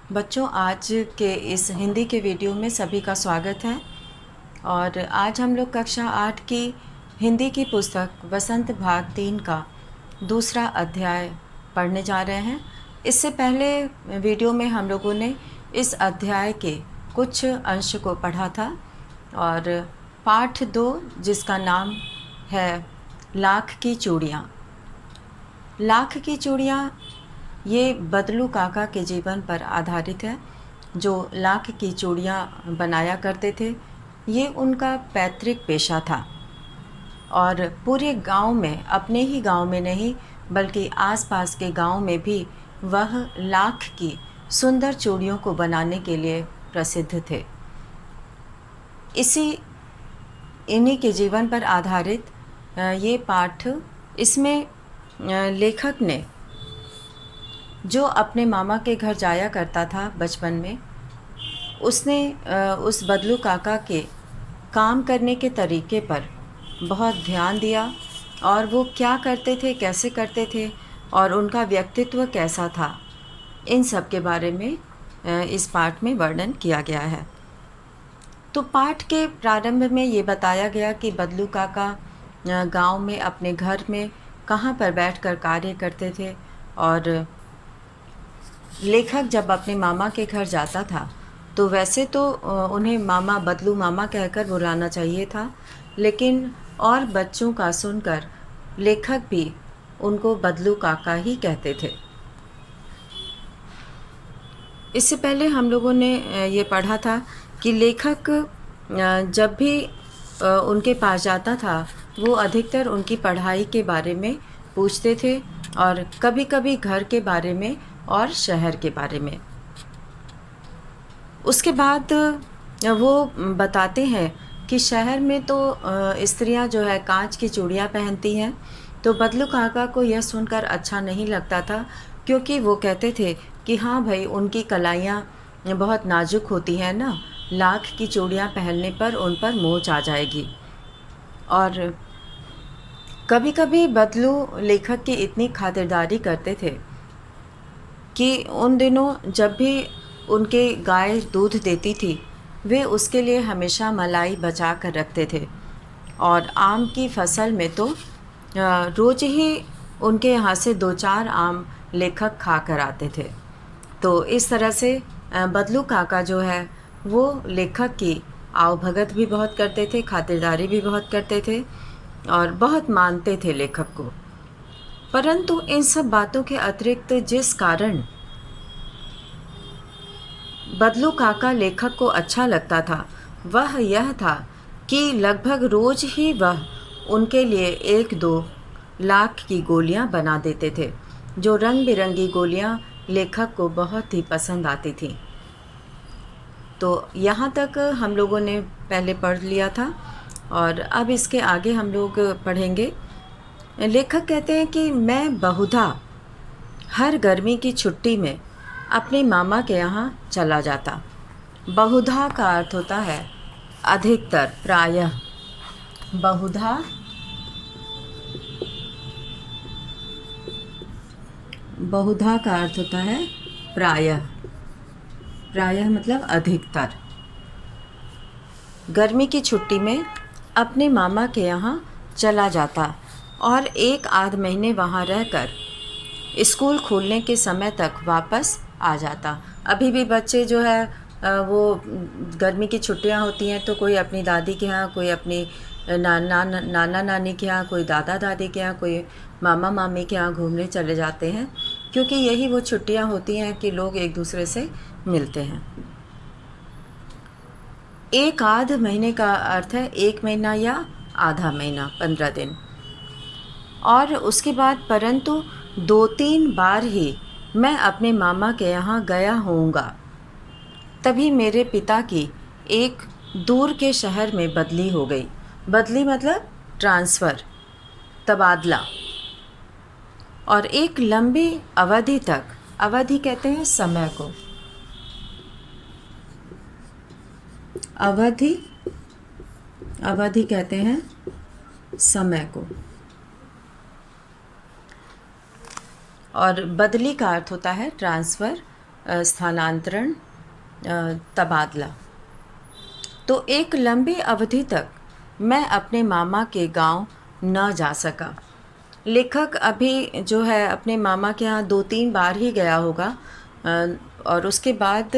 बच्चों, आज के इस हिंदी के वीडियो में सभी का स्वागत है। और आज हम लोग कक्षा 8 की हिंदी की पुस्तक वसंत भाग 3 का दूसरा अध्याय पढ़ने जा रहे हैं। इससे पहले वीडियो में हम लोगों ने इस अध्याय के कुछ अंश को पढ़ा था और पाठ 2 जिसका नाम है लाख की चूड़ियाँ। लाख की चूड़ियाँ ये बदलू काका के जीवन पर आधारित है, जो लाख की चूड़ियाँ बनाया करते थे। ये उनका पैतृक पेशा था और पूरे गांव में, अपने ही गांव में नहीं बल्कि आसपास के गांव में भी वह लाख की सुंदर चूड़ियों को बनाने के लिए प्रसिद्ध थे। इन्हीं के जीवन पर आधारित ये पाठ, इसमें लेखक ने जो अपने मामा के घर जाया करता था बचपन में, उसने उस बदलू काका के काम करने के तरीके पर बहुत ध्यान दिया और वो क्या करते थे, कैसे करते थे और उनका व्यक्तित्व कैसा था, इन सब के बारे में इस पाठ में वर्णन किया गया है। तो पाठ के प्रारंभ में ये बताया गया कि बदलू काका गांव में अपने घर में कहाँ पर बैठकर कार्य करते थे और लेखक जब अपने मामा के घर जाता था तो वैसे तो उन्हें मामा, बदलू मामा कहकर बुलाना चाहिए था, लेकिन और बच्चों का सुनकर लेखक भी उनको बदलू काका ही कहते थे। इससे पहले हम लोगों ने ये पढ़ा था कि लेखक जब भी उनके पास जाता था वो अधिकतर उनकी पढ़ाई के बारे में पूछते थे और कभी कभी घर के बारे में और शहर के बारे में। उसके बाद वो बताते हैं कि शहर में तो स्त्रियां जो है कांच की चूड़ियां पहनती हैं। तो बदलू काका को यह सुनकर अच्छा नहीं लगता था, क्योंकि वो कहते थे कि हाँ भाई, उनकी कलाइयाँ बहुत नाजुक होती हैं ना, लाख की चूड़ियां पहनने पर उन पर मोच आ जाएगी। और कभी कभी बदलू लेखक की इतनी खातिरदारी करते थे कि उन दिनों जब भी उनके गाय दूध देती थी, वे उसके लिए हमेशा मलाई बचा कर रखते थे। और आम की फसल में तो रोज़ ही उनके यहाँ से 2-4 आम लेखक खा कर आते थे। तो इस तरह से बदलू काका जो है वो लेखक की आवभगत भी बहुत करते थे, खातिरदारी भी बहुत करते थे और बहुत मानते थे लेखक को। परंतु इन सब बातों के अतिरिक्त जिस कारण बदलू काका लेखक को अच्छा लगता था, वह यह था कि लगभग रोज ही वह उनके लिए 1-2 लाख की गोलियां बना देते थे, जो रंग बिरंगी गोलियां लेखक को बहुत ही पसंद आती थीं। तो यहाँ तक हम लोगों ने पहले पढ़ लिया था और अब इसके आगे हम लोग पढ़ेंगे। लेखक कहते हैं कि मैं बहुधा हर गर्मी की छुट्टी में अपने मामा के यहाँ चला जाता। बहुधा का अर्थ होता है अधिकतर, प्रायः। बहुधा बहुधा का अर्थ होता है प्रायः। प्रायः मतलब अधिकतर। गर्मी की छुट्टी में अपने मामा के यहाँ चला जाता और 1-8 महीने वहाँ रहकर स्कूल खुलने के समय तक वापस आ जाता। अभी भी बच्चे जो है वो गर्मी की छुट्टियां होती हैं तो कोई अपनी दादी के यहाँ, कोई अपनी नाना नानी के यहाँ, कोई दादा दादी के यहाँ, कोई मामा मामी के यहाँ घूमने चले जाते हैं, क्योंकि यही वो छुट्टियां होती हैं कि लोग एक दूसरे से मिलते हैं। 1-8 महीने का अर्थ है 1 महीना या आधा महीना, 15 दिन। और उसके बाद परंतु 2-3 बार ही मैं अपने मामा के यहाँ गया होऊंगा। तभी मेरे पिता की एक दूर के शहर में बदली हो गई। बदली मतलब ट्रांसफ़र, तबादला। और एक लंबी अवधि तक, अवधि कहते हैं समय को, अवधि कहते हैं समय को। और बदली का अर्थ होता है ट्रांसफ़र, स्थानांतरण, तबादला। तो एक लंबी अवधि तक मैं अपने मामा के गांव न जा सका। लेखक अभी जो है अपने मामा के यहाँ 2-3 बार ही गया होगा, और उसके बाद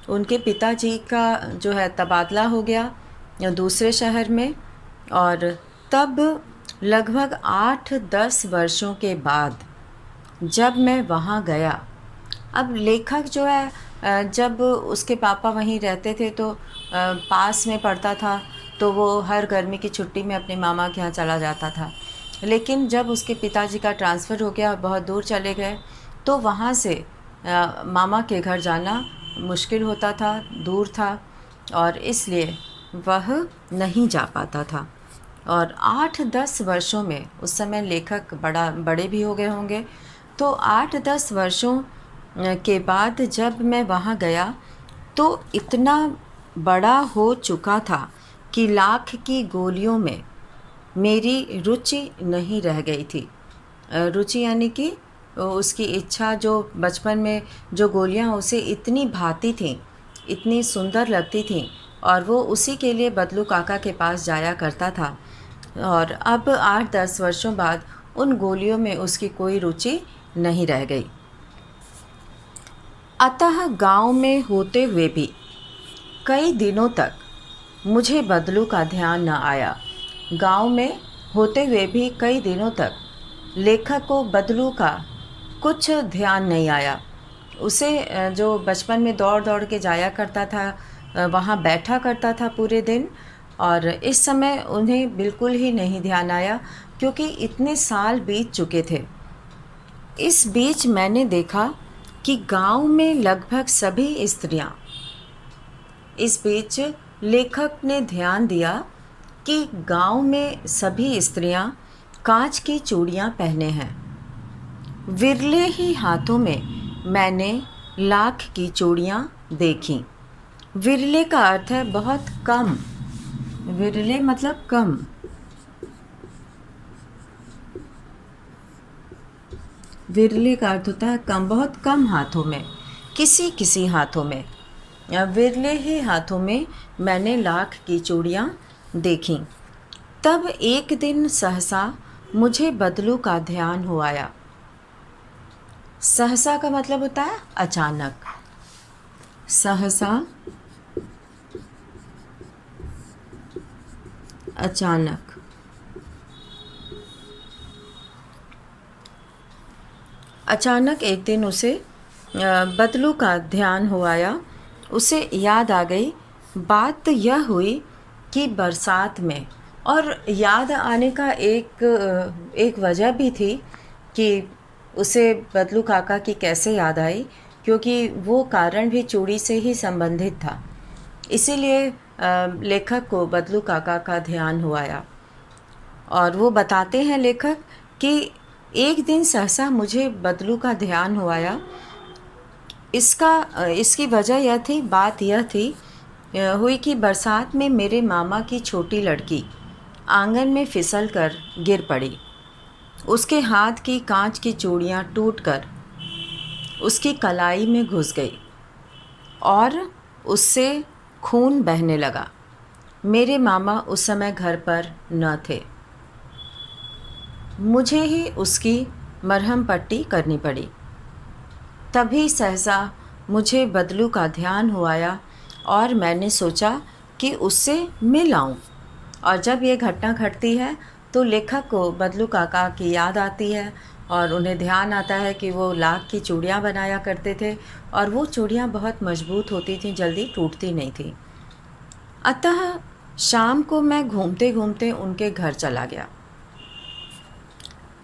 उनके पिताजी का जो है तबादला हो गया दूसरे शहर में। और तब लगभग 8-10 वर्षों के बाद जब मैं वहाँ गया, अब लेखक जो है जब उसके पापा वहीं रहते थे तो पास में पड़ता था, तो वो हर गर्मी की छुट्टी में अपने मामा के यहाँ चला जाता था। लेकिन जब उसके पिताजी का ट्रांसफ़र हो गया और बहुत दूर चले गए, तो वहाँ से मामा के घर जाना मुश्किल होता था, दूर था, और इसलिए वह नहीं जा पाता था। और 8-10 वर्षों में, उस समय लेखक बड़े भी हो गए होंगे, तो 8-10 वर्षों के बाद जब मैं वहाँ गया तो इतना बड़ा हो चुका था कि लाख की गोलियों में मेरी रुचि नहीं रह गई थी। रुचि यानी कि उसकी इच्छा, जो बचपन में जो गोलियाँ उसे इतनी भाती थीं, इतनी सुंदर लगती थीं, और वो उसी के लिए बदलू काका के पास जाया करता था। और अब 8-10 वर्षों बाद उन गोलियों में उसकी कोई रुचि नहीं रह गई। अतः गांव में होते हुए भी कई दिनों तक मुझे बदलू का ध्यान न आया। गांव में होते हुए भी कई दिनों तक लेखक को बदलू का कुछ ध्यान नहीं आया। उसे जो बचपन में दौड़ दौड़ के जाया करता था, वहाँ बैठा करता था पूरे दिन, और इस समय उन्हें बिल्कुल ही नहीं ध्यान आया, क्योंकि इतने साल बीत चुके थे। इस बीच मैंने देखा कि गांव में लगभग सभी स्त्रियां, इस बीच लेखक ने ध्यान दिया कि गांव में सभी स्त्रियां कांच की चूड़ियां पहने हैं। विरले ही हाथों में मैंने लाख की चूड़ियां देखीं। विरले का अर्थ है बहुत कम। विरले मतलब कम। विरले का अर्थ होता है कम, बहुत कम हाथों में, किसी किसी हाथों में। विरले ही हाथों में मैंने लाख की चूड़ियाँ देखीं। तब एक दिन सहसा मुझे बदलू का ध्यान हो आया। सहसा का मतलब होता है अचानक। सहसा, अचानक। अचानक एक दिन उसे बदलू का ध्यान हो आया। उसे याद आ गई। बात यह हुई कि बरसात में, और याद आने का एक वजह भी थी कि उसे बदलू काका की कैसे याद आई, क्योंकि वो कारण भी चूड़ी से ही संबंधित था। इसीलिए लेखक को बदलू काका का ध्यान हो आया। और वो बताते हैं लेखक कि एक दिन सहसा मुझे बदलू का ध्यान हो आया। इसकी वजह यह थी, बात यह थी हुई कि बरसात में मेरे मामा की छोटी लड़की आंगन में फिसल कर गिर पड़ी। उसके हाथ की कांच की चूड़ियाँ टूटकर उसकी कलाई में घुस गई और उससे खून बहने लगा। मेरे मामा उस समय घर पर न थे। मुझे ही उसकी मरहम पट्टी करनी पड़ी। तभी सहसा मुझे बदलू का ध्यान हो आया और मैंने सोचा कि उससे मिल आऊं। और जब ये घटना घटती है तो लेखक को बदलू काका की याद आती है और उन्हें ध्यान आता है कि वो लाख की चूड़ियाँ बनाया करते थे और वो चूड़ियाँ बहुत मजबूत होती थीं, जल्दी टूटती नहीं थी। अतः शाम को मैं घूमते घूमते उनके घर चला गया।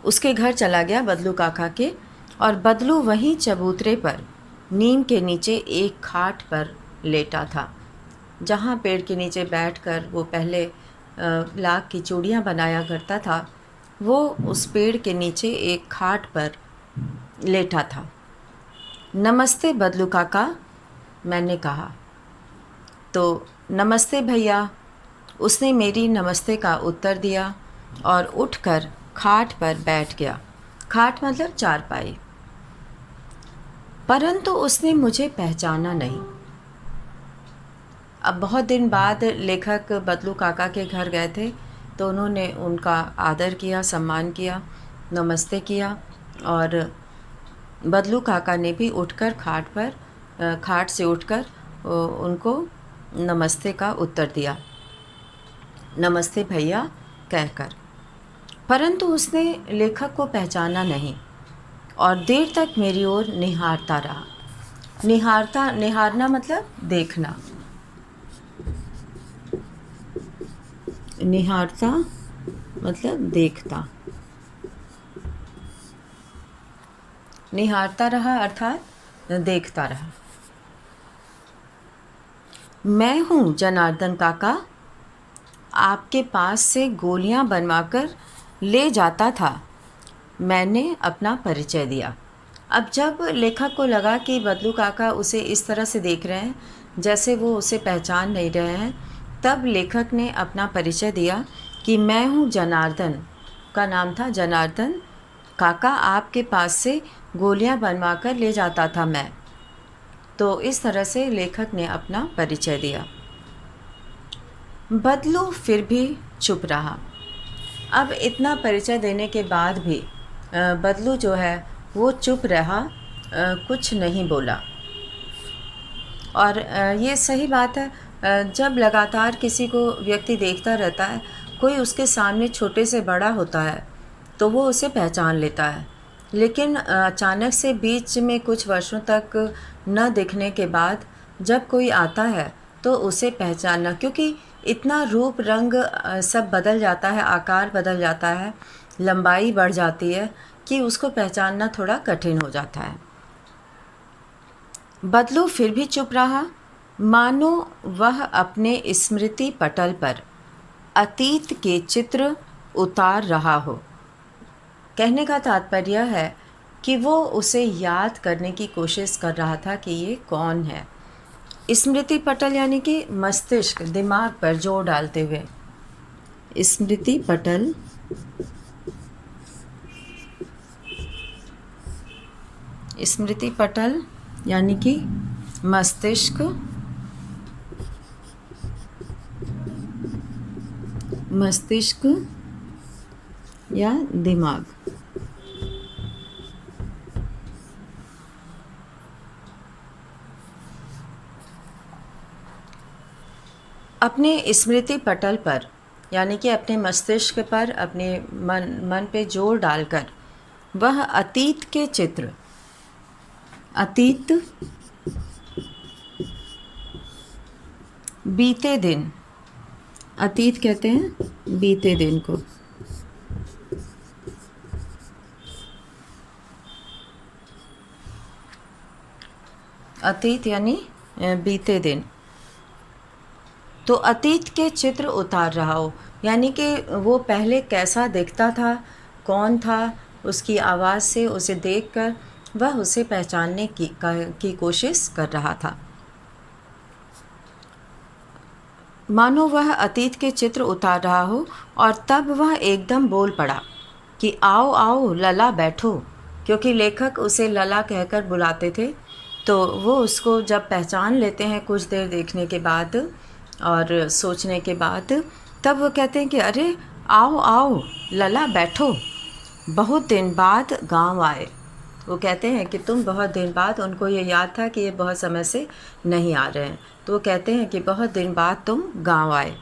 उसके घर चला गया बदलू काका के, और बदलू वहीं चबूतरे पर नीम के नीचे एक खाट पर लेटा था, जहाँ पेड़ के नीचे बैठकर वो पहले लाख की चूड़ियाँ बनाया करता था। वो उस पेड़ के नीचे एक खाट पर लेटा था। नमस्ते बदलू काका, मैंने कहा। तो नमस्ते भैया, उसने मेरी नमस्ते का उत्तर दिया और उठकर खाट पर बैठ गया। खाट मतलब चारपाई। परंतु उसने मुझे पहचाना नहीं। अब बहुत दिन बाद लेखक बदलू काका के घर गए थे, तो उन्होंने उनका आदर किया, सम्मान किया, नमस्ते किया, और बदलू काका ने भी उठकर खाट से उठकर उनको नमस्ते का उत्तर दिया, नमस्ते भैया कहकर। परंतु उसने लेखक को पहचाना नहीं और देर तक मेरी ओर निहारता रहा। निहारना मतलब देखना, निहारता मतलब देखता, निहारता रहा अर्थात देखता रहा। मैं हूँ जनार्दन काका, आपके पास से गोलियां बनवाकर ले जाता था, मैंने अपना परिचय दिया। अब जब लेखक को लगा कि बदलू काका उसे इस तरह से देख रहे हैं जैसे वो उसे पहचान नहीं रहे हैं, तब लेखक ने अपना परिचय दिया कि मैं हूँ जनार्दन, का नाम था जनार्दन काका, आपके पास से गोलियां बनवा कर ले जाता था मैं। तो इस तरह से लेखक ने अपना परिचय दिया। बदलू फिर भी चुप रहा। अब इतना परिचय देने के बाद भी बदलू जो है वो चुप रहा, कुछ नहीं बोला। और ये सही बात है, जब लगातार किसी को व्यक्ति देखता रहता है, कोई उसके सामने छोटे से बड़ा होता है तो वो उसे पहचान लेता है, लेकिन अचानक से बीच में कुछ वर्षों तक न दिखने के बाद जब कोई आता है तो उसे पहचानना, क्योंकि इतना रूप रंग सब बदल जाता है, आकार बदल जाता है, लंबाई बढ़ जाती है कि उसको पहचानना थोड़ा कठिन हो जाता है। बदलू फिर भी चुप रहा, मानो वह अपने स्मृति पटल पर अतीत के चित्र उतार रहा हो। कहने का तात्पर्य है कि वो उसे याद करने की कोशिश कर रहा था कि ये कौन है। स्मृति पटल यानी कि मस्तिष्क, दिमाग पर जोर डालते हुए। स्मृति पटल स्मृति पटल यानी कि मस्तिष्क, मस्तिष्क या दिमाग। अपने स्मृति पटल पर यानी कि अपने मस्तिष्क पर, अपने मन पे जोर डालकर वह अतीत के चित्र, अतीत, बीते दिन, अतीत कहते हैं बीते दिन को, अतीत यानी बीते दिन। तो अतीत के चित्र उतार रहा हो, यानी कि वो पहले कैसा दिखता था, कौन था, उसकी आवाज़ से उसे देखकर वह उसे पहचानने की कोशिश कर रहा था। मानो वह अतीत के चित्र उतार रहा हो, और तब वह एकदम बोल पड़ा कि आओ आओ लला बैठो, क्योंकि लेखक उसे लला कहकर बुलाते थे। तो वो उसको जब पहचान लेते हैं कुछ देर देखने के बाद और सोचने के बाद, तब वो कहते हैं कि अरे आओ आओ लला बैठो, बहुत दिन बाद गांव आए। वो कहते हैं कि तुम बहुत दिन बाद, उनको ये याद था कि ये बहुत समय से नहीं आ रहे हैं, तो वो कहते हैं कि बहुत दिन बाद तुम गांव आए।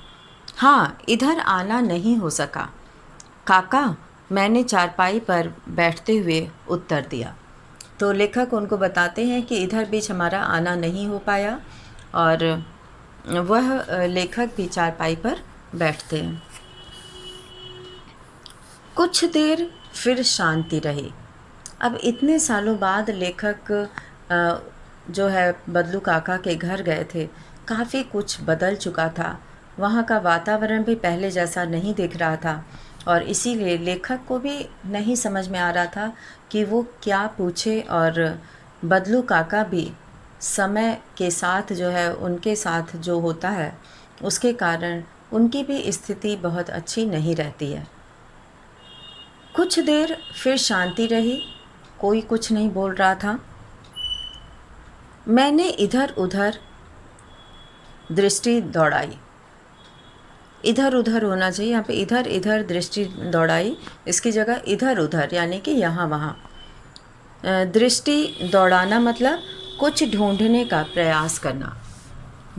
हाँ, इधर आना नहीं हो सका काका, मैंने चारपाई पर बैठते हुए उत्तर दिया। तो लेखक उनको बताते हैं कि इधर बीच हमारा आना नहीं हो पाया, और वह लेखक भी चारपाई पर बैठते हैं। कुछ देर फिर शांति रही। अब इतने सालों बाद लेखक जो है बदलू काका के घर गए थे, काफ़ी कुछ बदल चुका था, वहाँ का वातावरण भी पहले जैसा नहीं दिख रहा था, और इसीलिए लेखक को भी नहीं समझ में आ रहा था कि वो क्या पूछे। और बदलू काका भी समय के साथ जो है, उनके साथ जो होता है उसके कारण उनकी भी स्थिति बहुत अच्छी नहीं रहती है। कुछ देर फिर शांति रही, कोई कुछ नहीं बोल रहा था। मैंने इधर उधर दृष्टि दौड़ाई। इधर उधर होना चाहिए, यहाँ पे इधर इधर दृष्टि दौड़ाई, इसकी जगह इधर उधर यानी कि यहाँ वहाँ। दृष्टि दौड़ाना मतलब कुछ ढूंढने का प्रयास करना।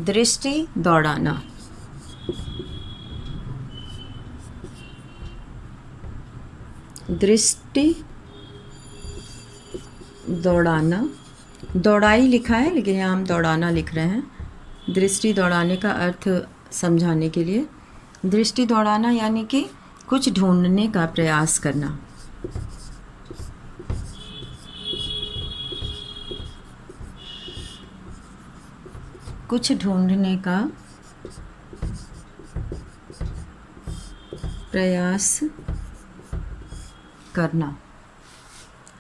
दृष्टि दौड़ाना, दृष्टि दौड़ाना। दौड़ाई लिखा है लेकिन यहाँ हम दौड़ाना लिख रहे हैं। दृष्टि दौड़ाने का अर्थ समझाने के लिए, दृष्टि दौड़ाना यानी कि कुछ ढूंढने का प्रयास करना। कुछ ढूंढने का प्रयास करना।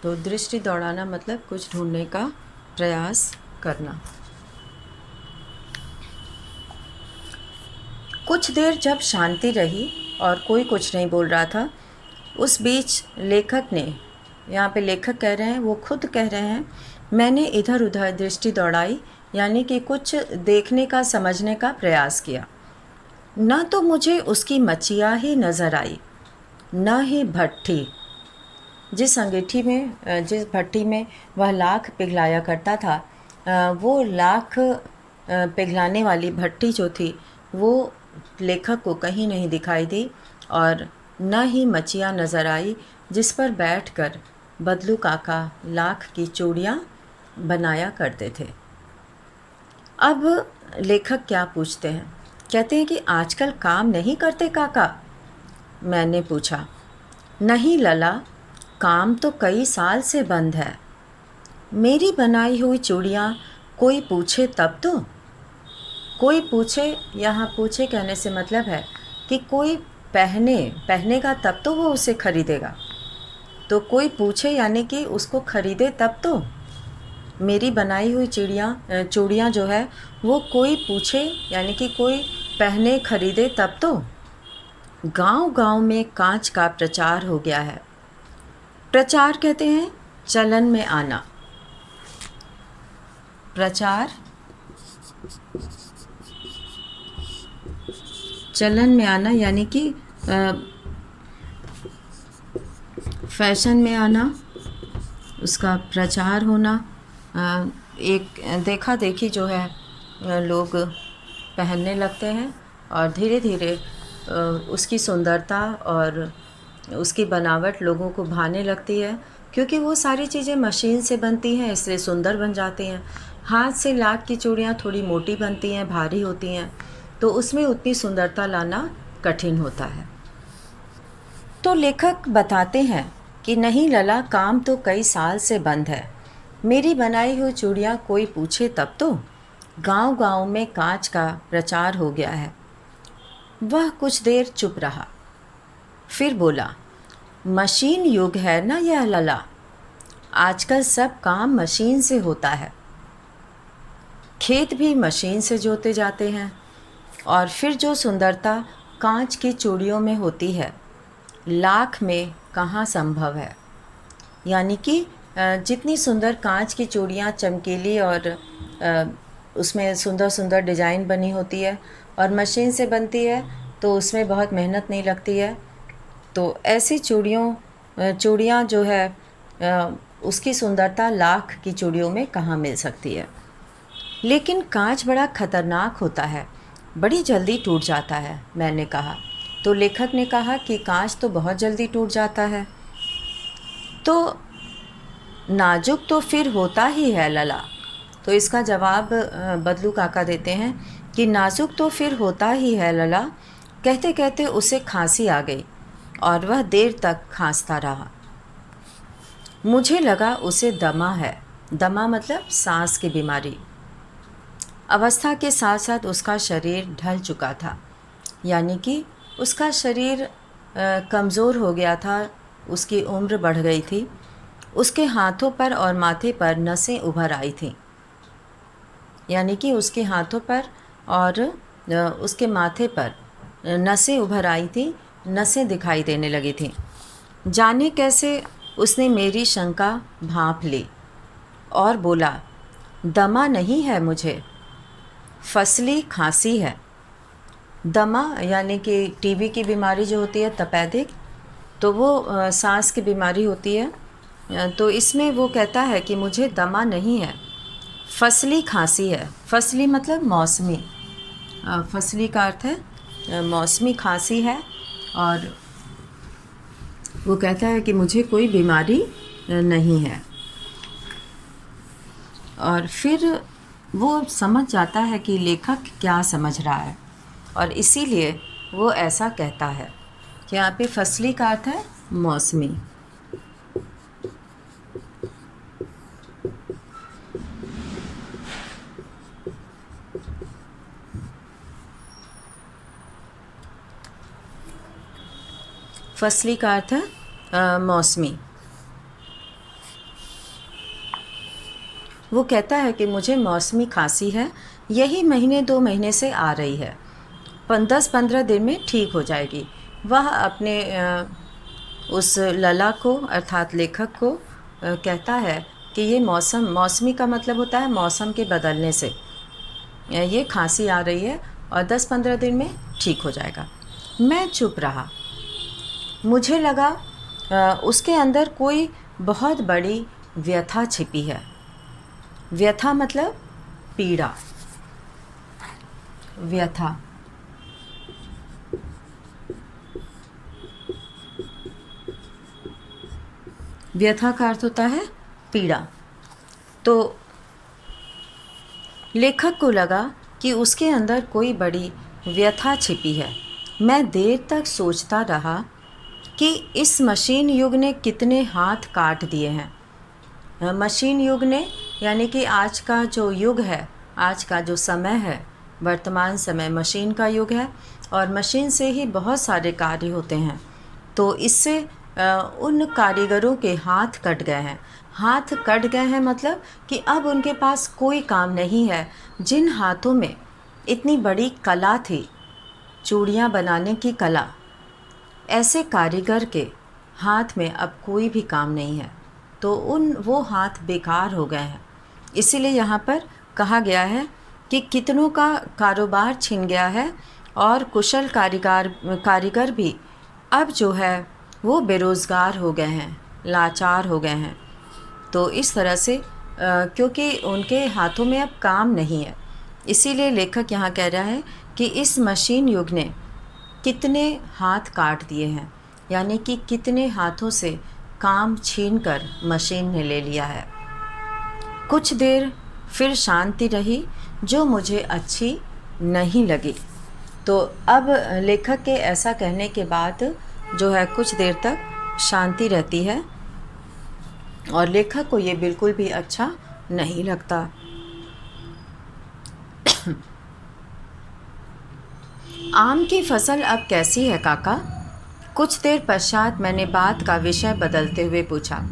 तो दृष्टि दौड़ाना मतलब कुछ ढूंढने का प्रयास करना। कुछ देर जब शांति रही और कोई कुछ नहीं बोल रहा था, उस बीच लेखक ने, यहाँ पे लेखक कह रहे हैं, वो खुद कह रहे हैं, मैंने इधर उधर दृष्टि दौड़ाई यानी कि कुछ देखने का, समझने का प्रयास किया। न तो मुझे उसकी मचिया ही नज़र आई, न ही भट्ठी। जिस अंगीठी में, जिस भट्टी में वह लाख पिघलाया करता था, वो लाख पिघलाने वाली भट्टी जो थी वो लेखक को कहीं नहीं दिखाई दी, और न ही मचिया नज़र आई जिस पर बैठकर बदलू काका लाख की चूड़ियाँ बनाया करते थे। अब लेखक क्या पूछते हैं, कहते हैं कि आजकल काम नहीं करते काका? मैंने पूछा। नहीं लला, काम तो कई साल से बंद है। मेरी बनाई हुई चूड़ियाँ कोई पूछे तब तो। कोई पूछे, यहाँ पूछे कहने से मतलब है कि कोई पहनेगा तब तो वो उसे खरीदेगा। तो कोई पूछे यानी कि उसको खरीदे तब तो। मेरी बनाई हुई चूड़ियाँ जो है वो कोई पूछे यानी कि कोई पहने खरीदे तब तो। गांव-गांव में कांच का प्रचार हो गया है। प्रचार कहते हैं चलन में आना। प्रचार चलन में आना यानी कि फैशन में आना, उसका प्रचार होना। एक देखा देखी जो है लोग पहनने लगते हैं और धीरे धीरे उसकी सुंदरता और उसकी बनावट लोगों को भाने लगती है, क्योंकि वो सारी चीज़ें मशीन से बनती हैं इसलिए सुंदर बन जाती हैं। हाथ से लाख की चूड़ियाँ थोड़ी मोटी बनती हैं, भारी होती हैं, तो उसमें उतनी सुंदरता लाना कठिन होता है। तो लेखक बताते हैं कि नहीं लला, काम तो कई साल से बंद है। मेरी बनाई हुई चूड़ियाँ कोई पूछे तब तो। गांव-गांव में कांच का प्रचार हो गया है। वह कुछ देर चुप रहा, फिर बोला, मशीन युग है ना यह लला, आजकल सब काम मशीन से होता है। खेत भी मशीन से जोते जाते हैं, और फिर जो सुंदरता कांच की चूड़ियों में होती है, लाख में कहाँ संभव है। यानी कि जितनी सुंदर कांच की चूड़ियाँ चमकीली और उसमें सुंदर सुंदर डिज़ाइन बनी होती है और मशीन से बनती है तो उसमें बहुत मेहनत नहीं लगती है, तो ऐसी चूड़ियाँ जो है उसकी सुंदरता लाख की चूड़ियों में कहाँ मिल सकती है। लेकिन कांच बड़ा ख़तरनाक होता है, बड़ी जल्दी टूट जाता है, मैंने कहा। तो लेखक ने कहा कि कांच तो बहुत जल्दी टूट जाता है, तो नाजुक तो फिर होता ही है लला। तो इसका जवाब बदलू काका देते हैं कि नाजुक तो फिर होता ही है लला। कहते कहते उसे खांसी आ गई और वह देर तक खांसता रहा। मुझे लगा उसे दमा है। दमा मतलब सांस की बीमारी। अवस्था के साथ साथ उसका शरीर ढल चुका था, यानी कि उसका शरीर कमज़ोर हो गया था, उसकी उम्र बढ़ गई थी। उसके हाथों पर और माथे पर नसें उभर आई थीं, यानी कि उसके हाथों पर और उसके माथे पर नसें उभर आई थीं, नसें दिखाई देने लगी थीं। जाने कैसे उसने मेरी शंका भांप ली और बोला, दमा नहीं है मुझे, फसली खांसी है। दमा यानी कि टीबी की बीमारी जो होती है तपेदिक, तो वो सांस की बीमारी होती है। तो इसमें वो कहता है कि मुझे दमा नहीं है, फसली खांसी है। फसली मतलब मौसमी, फसली का अर्थ है मौसमी खांसी है। और वो कहता है कि मुझे कोई बीमारी नहीं है। और फिर वो समझ जाता है कि लेखक क्या समझ रहा है, और इसीलिए वो ऐसा कहता है कि यहाँ पे फसली का अर्थ है मौसमी। फसली का अर्थ है मौसमी। वो कहता है कि मुझे मौसमी खांसी है, यही महीने 2 महीने से आ रही है, 10-15 दिन में ठीक हो जाएगी। वह अपने उस लला को अर्थात लेखक को कहता है कि ये मौसमी का मतलब होता है मौसम के बदलने से ये खांसी आ रही है और 10-15 दिन में ठीक हो जाएगा। मैं चुप रहा। मुझे लगा उसके अंदर कोई बहुत बड़ी व्यथा छिपी है। व्यथा मतलब पीड़ा, व्यथा। व्यथा का अर्थ होता है पीड़ा। तो लेखक को लगा कि उसके अंदर कोई बड़ी व्यथा छिपी है। मैं देर तक सोचता रहा कि इस मशीन युग ने कितने हाथ काट दिए हैं। मशीन युग ने यानी कि आज का जो युग है, आज का जो समय है, वर्तमान समय मशीन का युग है, और मशीन से ही बहुत सारे कार्य होते हैं। तो इससे उन कारीगरों के हाथ कट गए हैं। हाथ कट गए हैं मतलब कि अब उनके पास कोई काम नहीं है। जिन हाथों में इतनी बड़ी कला थी, चूड़ियाँ बनाने की कला, ऐसे कारीगर के हाथ में अब कोई भी काम नहीं है। तो वो हाथ बेकार हो गए हैं। इसीलिए यहाँ पर कहा गया है कि कितनों का कारोबार छिन गया है, और कुशल कारीगर भी अब जो है वो बेरोज़गार हो गए हैं, लाचार हो गए हैं। तो इस तरह से क्योंकि उनके हाथों में अब काम नहीं है, इसीलिए लेखक यहाँ कह रहा है कि इस मशीन युग ने कितने हाथ काट दिए हैं, यानी कि कितने हाथों से काम छीनकर मशीन ने ले लिया है। कुछ देर फिर शांति रही जो मुझे अच्छी नहीं लगी। तो अब लेखक के ऐसा कहने के बाद जो है कुछ देर तक शांति रहती है, और लेखक को ये बिल्कुल भी अच्छा नहीं लगता। आम की फसल अब कैसी है काका? कुछ देर पश्चात मैंने बात का विषय बदलते हुए पूछा।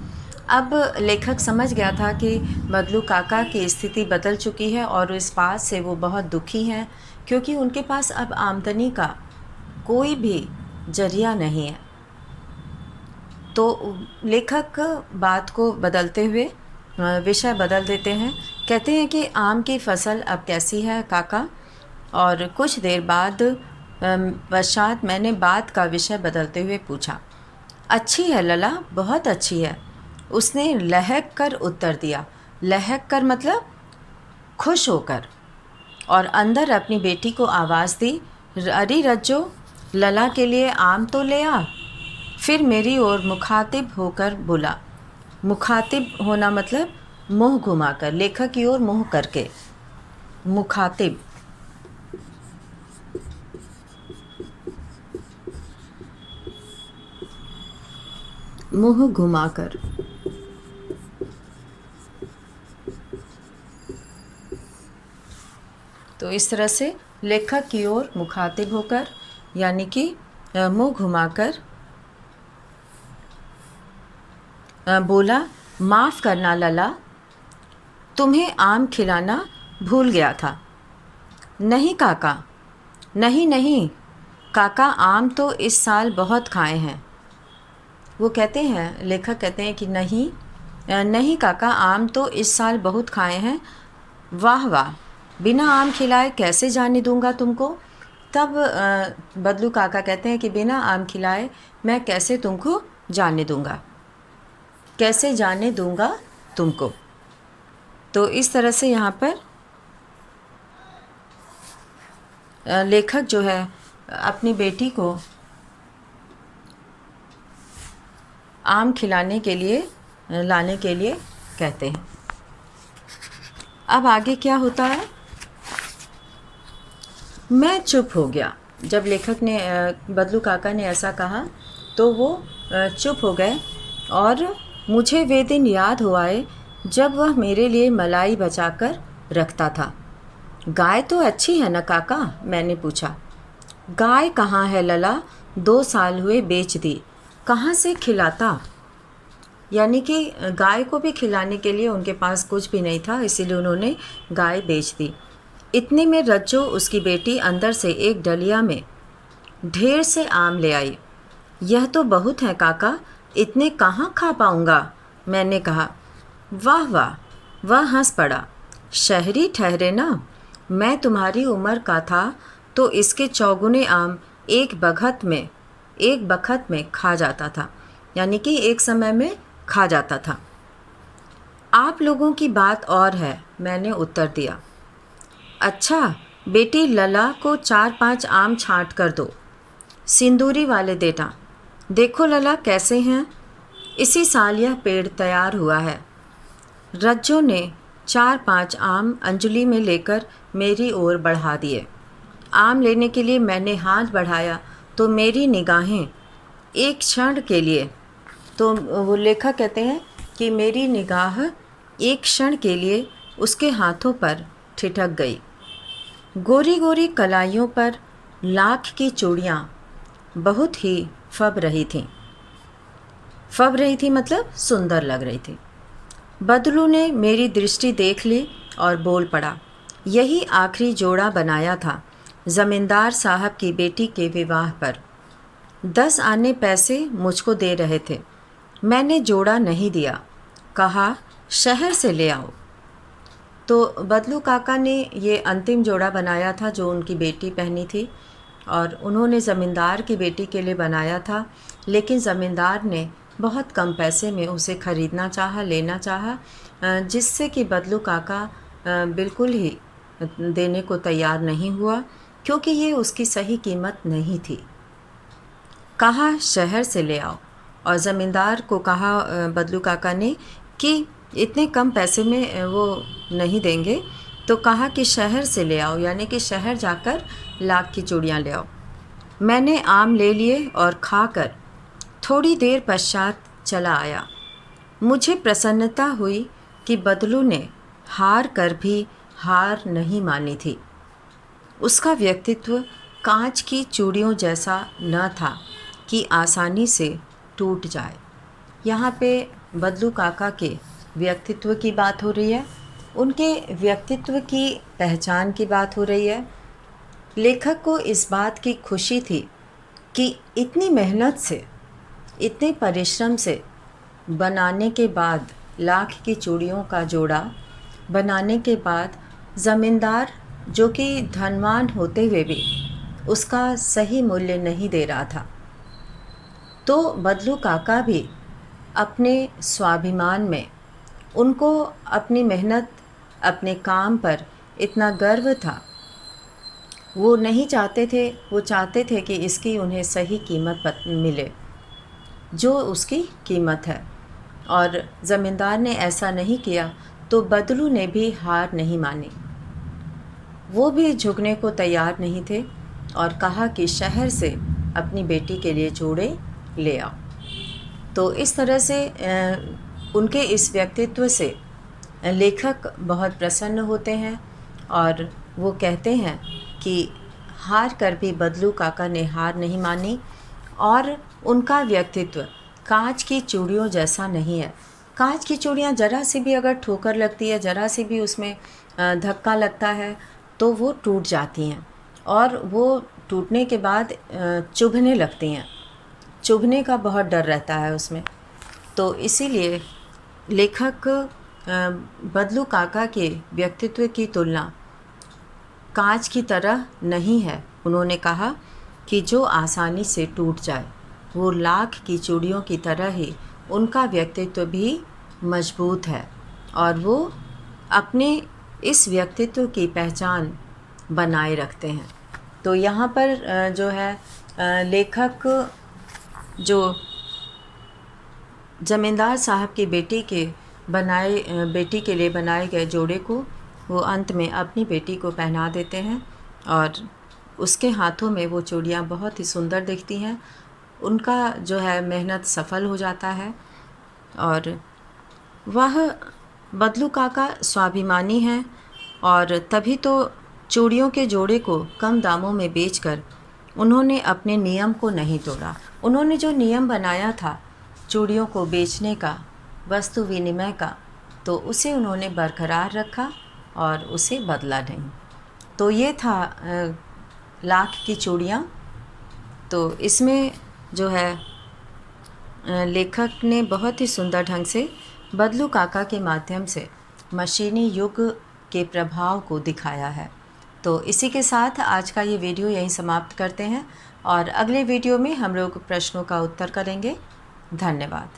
अब लेखक समझ गया था कि बदलू काका की स्थिति बदल चुकी है, और इस बात से वो बहुत दुखी हैं, क्योंकि उनके पास अब आमदनी का कोई भी जरिया नहीं है। तो लेखक बात को बदलते हुए विषय बदल देते हैं। कहते हैं कि आम की फसल अब कैसी है काका? और कुछ देर बाद पश्चात मैंने बात का विषय बदलते हुए पूछा। अच्छी है लला, बहुत अच्छी है, उसने लहक कर उत्तर दिया। लहक कर मतलब खुश होकर। और अंदर अपनी बेटी को आवाज़ दी, अरे रज्जो, लला के लिए आम तो ले आ। फिर मेरी ओर मुखातिब होकर बोला। मुखातिब होना मतलब मुँह घुमाकर, लेखक की ओर मुँह करके, मुखातिब। मुँह घुमाकर। तो इस तरह से लेखक की ओर मुखातिब होकर यानी कि मुँह घुमाकर बोला, माफ़ करना लला, तुम्हें आम खिलाना भूल गया था। नहीं काका, नहीं नहीं काका, आम तो इस साल बहुत खाए हैं। वो कहते हैं, लेखक कहते हैं कि नहीं नहीं काका, आम तो इस साल बहुत खाए हैं, वाह वाह, बिना आम खिलाए कैसे जाने दूंगा तुमको। तब बदलू काका कहते हैं कि बिना आम खिलाए मैं कैसे तुमको जाने दूंगा, कैसे जाने दूंगा तुमको। तो इस तरह से यहाँ पर लेखक जो है अपनी बेटी को आम खिलाने के लिए, लाने के लिए कहते हैं। अब आगे क्या होता है। मैं चुप हो गया। जब लेखक ने बदलू काका ने ऐसा कहा तो वो चुप हो गए और मुझे वे दिन याद हो आए जब वह मेरे लिए मलाई बचाकर रखता था। गाय तो अच्छी है न काका, मैंने पूछा। गाय कहाँ है लला, 2 साल हुए बेच दी, कहाँ से खिलाता। यानी कि गाय को भी खिलाने के लिए उनके पास कुछ भी नहीं था, इसीलिए उन्होंने गाय बेच दी। इतने में रज्जो उसकी बेटी अंदर से एक डलिया में ढेर से आम ले आई। यह तो बहुत है काका, इतने कहाँ खा पाऊँगा, मैंने कहा। वाह वाह, वह हंस पड़ा। शहरी ठहरे ना, मैं तुम्हारी उम्र का था तो इसके चौगुने आम एक बखत में खा जाता था, यानी कि एक समय में खा जाता था। आप लोगों की बात और है, मैंने उत्तर दिया। अच्छा बेटी, लला को 4-5 आम छाँट कर दो। सिंदूरी वाले देना, देखो लला कैसे हैं। इसी साल यह पेड़ तैयार हुआ है। रज्जो ने 4-5 आम अंजलि में लेकर मेरी ओर बढ़ा दिए। आम लेने के लिए मैंने हाथ बढ़ाया तो मेरी निगाहें एक क्षण के लिए, तो वो लेखक कहते हैं कि मेरी निगाह एक क्षण के लिए उसके हाथों पर ठिठक गई। गोरी गोरी कलाइयों पर लाख की चूड़ियाँ बहुत ही फब रही थी मतलब सुंदर लग रही थी। बदलू ने मेरी दृष्टि देख ली और बोल पड़ा। यही आखिरी जोड़ा बनाया था ज़मींदार साहब की बेटी के विवाह पर। 10 आने पैसे मुझको दे रहे थे। मैंने जोड़ा नहीं दिया, कहा शहर से ले आओ। तो बदलू काका ने ये अंतिम जोड़ा बनाया था जो उनकी बेटी पहनी थी, और उन्होंने ज़मींदार की बेटी के लिए बनाया था, लेकिन ज़मींदार ने बहुत कम पैसे में उसे ख़रीदना चाहा, लेना चाहा, जिससे कि बदलू काका बिल्कुल ही देने को तैयार नहीं हुआ, क्योंकि ये उसकी सही कीमत नहीं थी। कहा शहर से ले आओ, और ज़मींदार को कहा बदलू काका ने कि इतने कम पैसे में वो नहीं देंगे, तो कहा कि शहर से ले आओ, यानी कि शहर जाकर लाख की चूड़ियाँ ले आओ। मैंने आम ले लिए और खाकर थोड़ी देर पश्चात चला आया। मुझे प्रसन्नता हुई कि बदलू ने हार कर भी हार नहीं मानी थी। उसका व्यक्तित्व कांच की चूड़ियों जैसा न था कि आसानी से टूट जाए। यहाँ पे बदलू काका के व्यक्तित्व की बात हो रही है, उनके व्यक्तित्व की पहचान की बात हो रही है। लेखक को इस बात की खुशी थी कि इतनी मेहनत से, इतने परिश्रम से बनाने के बाद, लाख की चूड़ियों का जोड़ा बनाने के बाद, ज़मींदार जो कि धनवान होते हुए भी उसका सही मूल्य नहीं दे रहा था। तो बदलू काका भी अपने स्वाभिमान में, उनको अपनी मेहनत, अपने काम पर इतना गर्व था, वो नहीं चाहते थे, वो चाहते थे कि इसकी उन्हें सही कीमत मिले, जो उसकी कीमत है। और ज़मींदार ने ऐसा नहीं किया तो बदलू ने भी हार नहीं मानी, वो भी झुकने को तैयार नहीं थे और कहा कि शहर से अपनी बेटी के लिए जोड़े ले आओ। तो इस तरह से उनके इस व्यक्तित्व से लेखक बहुत प्रसन्न होते हैं और वो कहते हैं कि हार कर भी बदलू काका ने हार नहीं मानी, और उनका व्यक्तित्व कांच की चूड़ियों जैसा नहीं है। कांच की चूड़ियाँ ज़रा सी भी अगर ठोकर लगती है, ज़रा सी भी उसमें धक्का लगता है तो वो टूट जाती हैं, और वो टूटने के बाद चुभने लगती हैं। चुभने का बहुत डर रहता है उसमें। तो इसीलिए लेखक बदलू काका के व्यक्तित्व की तुलना कांच की तरह नहीं है। उन्होंने कहा कि जो आसानी से टूट जाए, वो लाख की चूड़ियों की तरह ही उनका व्यक्तित्व भी मजबूत है और वो अपने इस व्यक्तित्व की पहचान बनाए रखते हैं। तो यहाँ पर जो है लेखक जो ज़मींदार साहब की बेटी के लिए बनाए गए जोड़े को वो अंत में अपनी बेटी को पहना देते हैं और उसके हाथों में वो चूड़ियाँ बहुत ही सुंदर दिखती हैं। उनका जो है मेहनत सफल हो जाता है और वह बदलू काका स्वाभिमानी हैं और तभी तो चूड़ियों के जोड़े को कम दामों में बेचकर उन्होंने अपने नियम को नहीं तोड़ा। उन्होंने जो नियम बनाया था चूड़ियों को बेचने का, वस्तु विनिमय का, तो उसे उन्होंने बरकरार रखा और उसे बदला नहीं। तो ये था लाख की चूड़ियाँ। तो इसमें जो है लेखक ने बहुत ही सुंदर ढंग से बदलू काका के माध्यम से मशीनी युग के प्रभाव को दिखाया है। तो इसी के साथ आज का ये वीडियो यहीं समाप्त करते हैं और अगले वीडियो में हम लोग प्रश्नों का उत्तर करेंगे। धन्यवाद।